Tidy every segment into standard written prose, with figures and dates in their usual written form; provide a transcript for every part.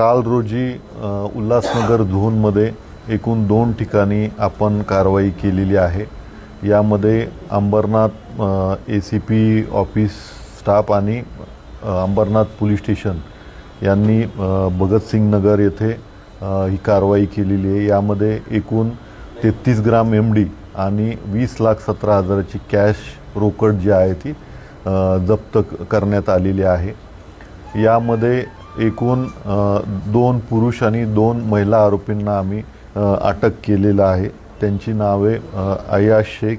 काल रोजी उल्हासनगर झोनमध्ये एकूण 2 ठिकाणी आपण कारवाई केलेली आहे। यामध्ये अंबरनाथ ACP ऑफिस स्टाफ आणि अंबरनाथ पोलीस स्टेशन यांनी भगतसिंग नगर येथे ही कारवाई केलेली आहे। यामध्ये एकूण 33 ग्राम MD आणि 20,17,000ची कॅश रोकड जी आहे ती जप्त करण्यात आलेली आहे। यामध्ये एकूण 2 पुरुष आणि 2 महिला आरोपींना आम्ही अटक केलेला आहे। त्यांची नावे अयाज शेख,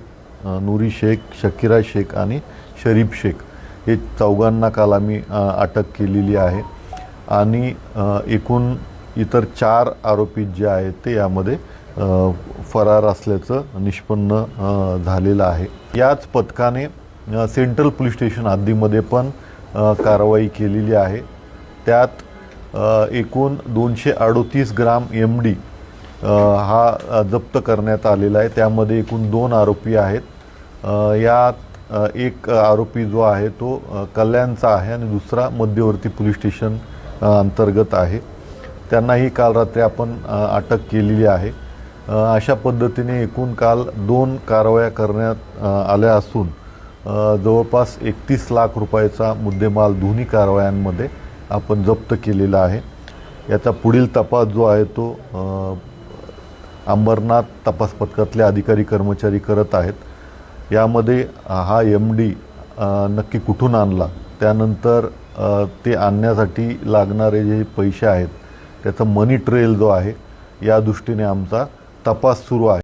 नूरी शेख, शकीरा शेख आणि शरीफ शेख हे चौघांना काल आम्ही अटक केलेली आहे आणि एकूण इतर 4 आरोपी जे आहेत ते यामध्ये फरार असल्याचं निष्पन्न झालेलं आहे। याच पथकाने सेंट्रल पोलीस स्टेशन हद्दीमध्ये पण कारवाई केलेली आहे। त्यात एकूण 238 ग्राम MD हा जप्त करण्यात आलेला आहे। त्यामध्ये एकूण 2 आरोपी आहेत। यात एक आरोपी जो आहे तो कल्याणचा आहे आणि दुसरा मध्यवर्ती पोलीस स्टेशन अंतर्गत आहे। त्यांनाही काल रात्री आपण अटक केलेली आहे। अशा पद्धतीने एकूण काल 2 कारवाया करण्यात आल्या असून जवळपास 31 लाख रुपयाचा मुद्देमाल दोन्ही कारवायांमध्ये आपण जप्त केलेला आहे। याचा पुढील तपास जो आहे तो अंबरनाथ तपास पथकातले अधिकारी कर्मचारी करत आहेत। यामध्ये हा MD नक्की कुठून आणला, त्यानंतर ते आणण्यासाठी लागणारे जे पैसे आहेत त्याचा मनी ट्रेल जो आहे या दृष्टीने आमचा तपास सुरू आहे।